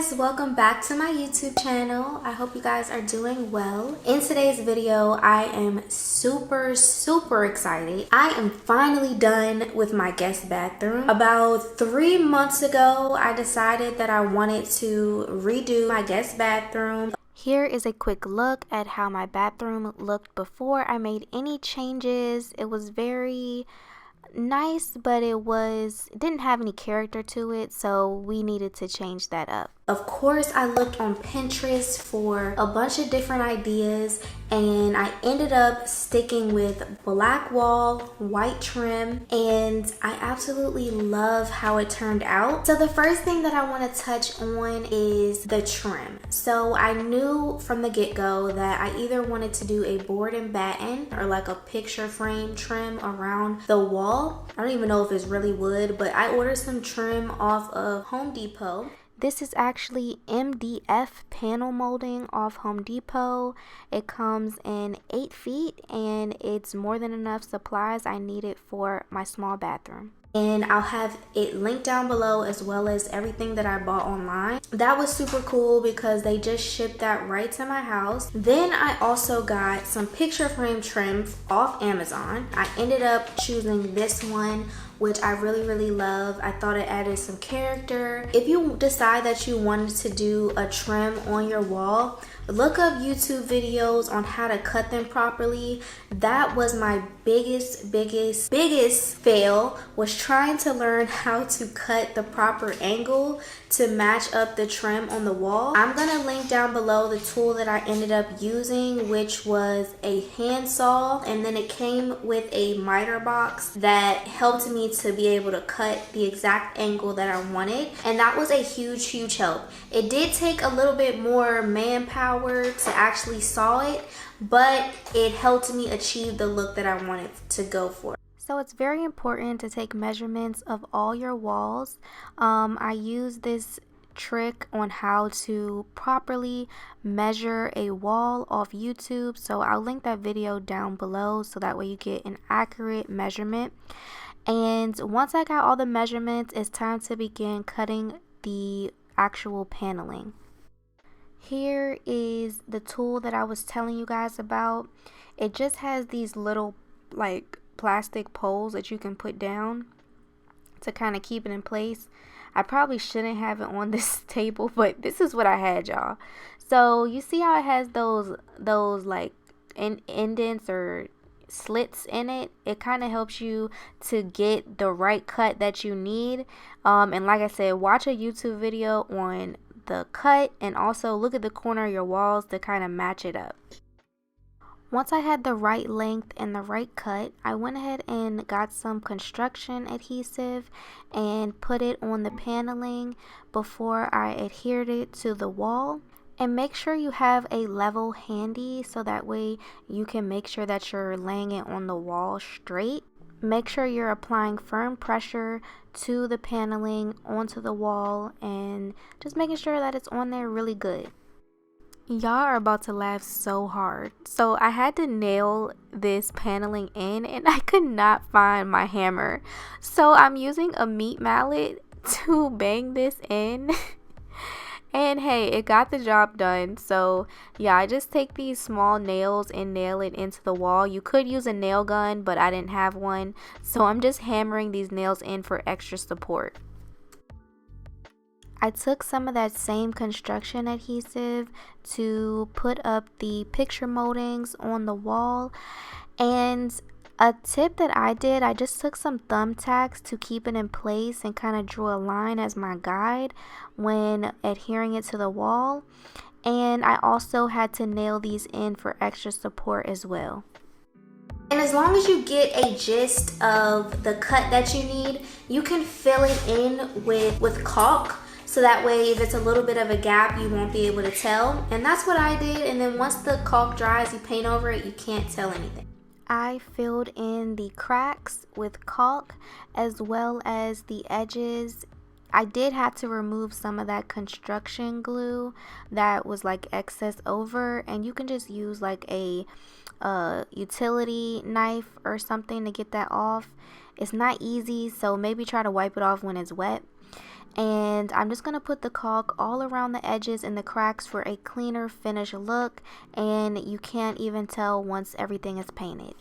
guys, welcome back to my YouTube channel. I hope you guys are doing well. In today's video, I am super excited. I am finally done with my guest bathroom. About 3 months ago, I decided that I wanted to redo my guest bathroom. Here is a quick look at how my bathroom looked before I made any changes. It was very nice, but it didn't have any character to it, so we needed to change that up. Of course, I looked on Pinterest for a bunch of different ideas, and I ended up sticking with black wall, white trim, and I absolutely love how it turned out. So the first thing that I want to touch on is the trim. So I knew from the get-go that I either wanted to do a board and batten or like a picture frame trim around the wall. I don't even know if it's really wood, but I ordered some trim off of Home Depot. This is actually MDF panel molding off Home Depot. It comes in 8 feet and it's more than enough supplies I needed for my small bathroom. And I'll have it linked down below, as well as everything that I bought online. That was super cool because they just shipped that right to my house. Then I also got some picture frame trim off Amazon. I ended up choosing this one, which I really love. I thought it added some character. If you decide that you wanted to do a trim on your wall, look up YouTube videos on how to cut them properly. That was my biggest fail, was trying to learn how to cut the proper angle to match up the trim on the wall. I'm gonna link down below the tool that I ended up using, which was a handsaw, and then it came with a miter box that helped me to be able to cut the exact angle that I wanted, and that was a huge help. It did take a little bit more manpower to actually saw it, but it helped me achieve the look that I wanted to go for. So it's very important to take measurements of all your walls. I use this trick on how to properly measure a wall off YouTube, so I'll link that video down below so that way you get an accurate measurement. And once I got all the measurements, it's time to begin cutting the actual paneling. Here is the tool that I was telling you guys about. It just has these little like plastic poles that you can put down to kind of keep it in place. I probably shouldn't have it on this table, but this is what I had, y'all. So you see how it has those like indents or slits in it. It kind of helps you to get the right cut that you need. And like I said, watch a YouTube video on the cut, and also look at the corner of your walls to kind of match it up. Once I had the right length and the right cut, I went ahead and got some construction adhesive and put it on the paneling before I adhered it to the wall. And make sure you have a level handy so that way you can make sure that you're laying it on the wall straight. Make sure you're applying firm pressure to the paneling onto the wall and just making sure that it's on there really good. Y'all are about to laugh so hard. So I had to nail this paneling in and I could not find my hammer. So I'm using a meat mallet to bang this in. And hey, it got the job done. So yeah, I just take these small nails and nail it into the wall. You could use a nail gun, but I didn't have one. So I'm just hammering these nails in for extra support. I took some of that same construction adhesive to put up the picture moldings on the wall. And a tip that I did, I just took some thumbtacks to keep it in place and kind of drew a line as my guide when adhering it to the wall. And I also had to nail these in for extra support as well. And as long as you get a gist of the cut that you need, you can fill it in with caulk. So that way, if it's a little bit of a gap, you won't be able to tell. And that's what I did. And then once the caulk dries, you paint over it, you can't tell anything. I filled in the cracks with caulk as well as the edges. I did have to remove some of that construction glue that was like excess over, and you can just use like a utility knife or something to get that off. It's not easy, so maybe try to wipe it off when it's wet. And I'm just going to put the caulk all around the edges and the cracks for a cleaner finish look, and you can't even tell once everything is painted.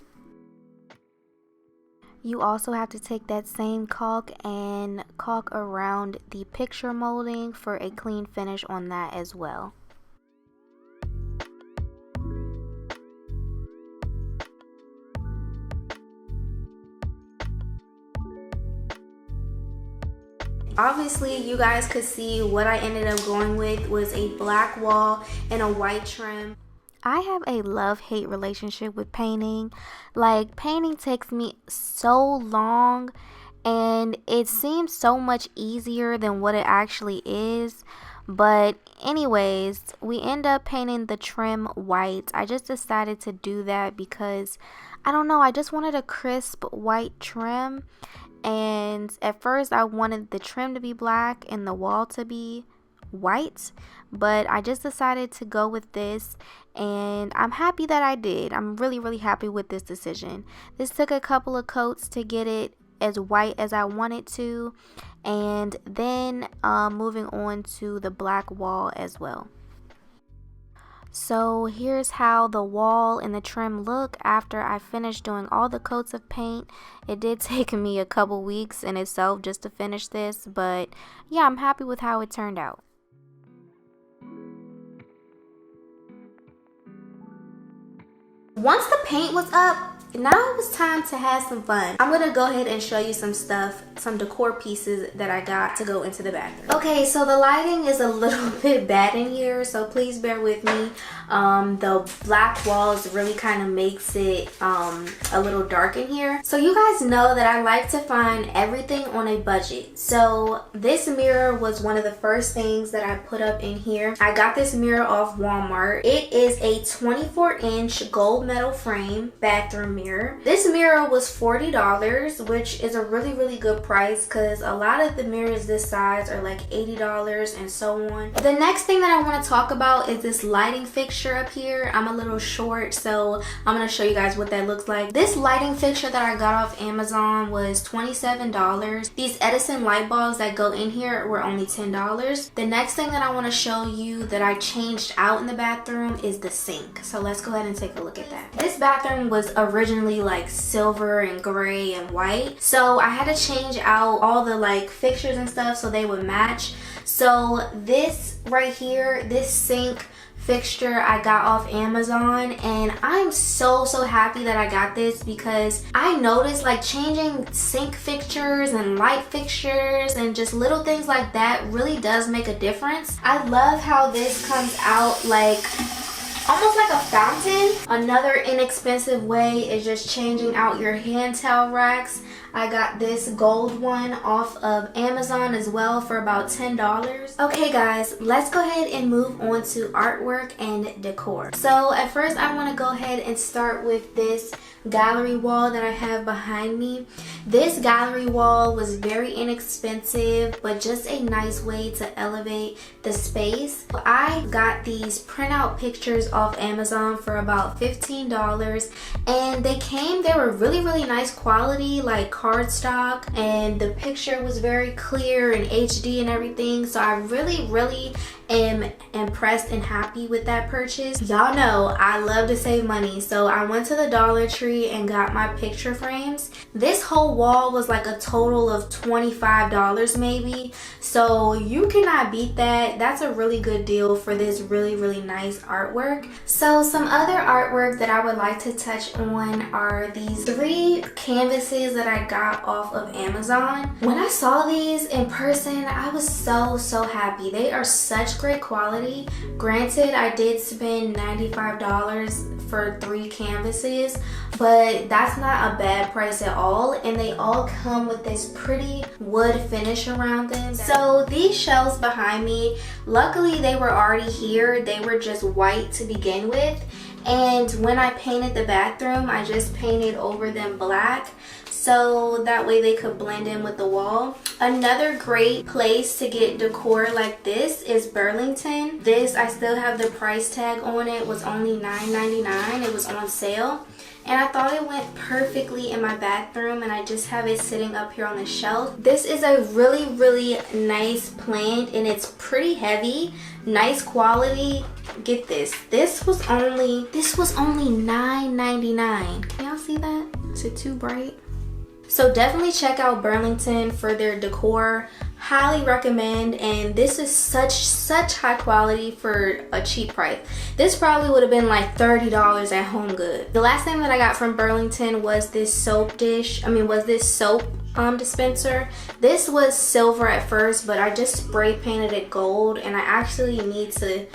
You also have to take that same caulk and caulk around the picture molding for a clean finish on that as well. Obviously, you guys could see what I ended up going with was a black wall and a white trim. I have a love-hate relationship with painting. Like, painting takes me so long and it seems so much easier than what it actually is. But anyways, we end up painting the trim white. I just decided to do that because, I don't know, I just wanted a crisp white trim. And at first I wanted the trim to be black and the wall to be white, but I just decided to go with this, and I'm happy that I did. I'm really happy with this decision. This took a couple of coats to get it as white as I wanted to, and then moving on to the black wall as well. So here's how the wall and the trim look after I finished doing all the coats of paint. It did take me a couple weeks in itself just to finish this, but yeah, I'm happy with how it turned out. Once the paint was up, now it was time to have some fun. I'm gonna go ahead and show you some stuff, some decor pieces that I got to go into the bathroom. Okay, so the lighting is a little bit bad in here, so please bear with me. The black walls really kind of makes it a little dark in here. So you guys know that I like to find everything on a budget. So this mirror was one of the first things that I put up in here. I got this mirror off Walmart. It is a 24-inch gold metal frame bathroom mirror. This mirror was $40, which is a really good price because a lot of the mirrors this size are like $80 and so on. The next thing that I want to talk about is this lighting fixture up here. I'm a little short, so I'm going to show you guys what that looks like. This lighting fixture that I got off Amazon was $27. These Edison light bulbs that go in here were only $10. The next thing that I want to show you that I changed out in the bathroom is the sink. So let's go ahead and take a look at that. This bathroom was originally like silver and gray and white, so I had to change out all the like fixtures and stuff so they would match. So this right here, this sink fixture I got off Amazon, and I'm so happy that I got this because I noticed like changing sink fixtures and light fixtures and just little things like that really does make a difference. I love how this comes out like almost like a fountain. Another inexpensive way is just changing out your hand towel racks. I got this gold one off of Amazon as well for about $10. Okay guys, let's go ahead and move on to artwork and decor. So at first I want to go ahead and start with this gallery wall that I have behind me. This gallery wall was very inexpensive, but just a nice way to elevate the space. I got these printout pictures off Amazon for about $15, and they were really nice quality, like cardstock, and the picture was very clear and HD and everything. So I really am impressed and happy with that purchase. Y'all know I love to save money, so I went to the Dollar Tree and got my picture frames. This whole wall was like a total of $25 maybe, so you cannot beat that. That's a really good deal for this really nice artwork. So some other artwork that I would like to touch on are these 3 canvases that I got off of Amazon. When I saw these in person, I was so happy. They are such great quality. Granted, I did spend $95 for 3 canvases, but that's not a bad price at all, and they all come with this pretty wood finish around them. So these shelves behind me, luckily they were already here. They were just white to begin with, and when I painted the bathroom, I just painted over them black. so that way they could blend in with the wall. Another great place to get decor like this is Burlington. This, I still have the price tag on it, was only $9.99. It was on sale. And I thought it went perfectly in my bathroom, and I just have it sitting up here on the shelf. This is a really nice plant, and it's pretty heavy, nice quality. Get this. This was only $9.99. Can y'all see that? Is it too bright? So definitely check out Burlington for their decor. Highly recommend, and this is such high quality for a cheap price. This probably would have been like $30 at Home Goods. The last thing that I got from Burlington was this soap dispenser. This was silver at first, but I just spray painted it gold, and I actually need to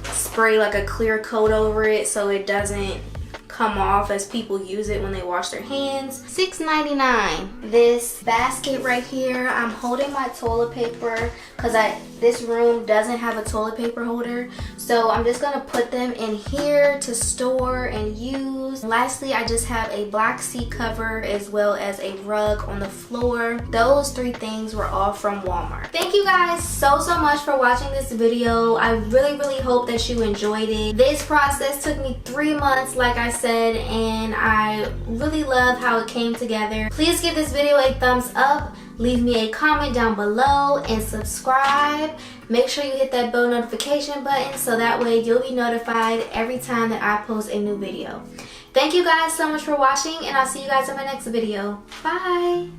spray like a clear coat over it so it doesn't come off as people use it when they wash their hands. $6.99. This basket right here, I'm holding my toilet paper because this room doesn't have a toilet paper holder, so I'm just gonna put them in here to store and use. Lastly, I just have a black seat cover as well as a rug on the floor. Those three things were all from Walmart. Thank you guys so much for watching this video. I really hope that you enjoyed it. This process took me 3 months, like I said, and I really love how it came together. Please give this video a thumbs up, leave me a comment down below, and subscribe. Make sure you hit that bell notification button so that way you'll be notified every time that I post a new video. Thank you guys so much for watching, and I'll see you guys in my next video. Bye!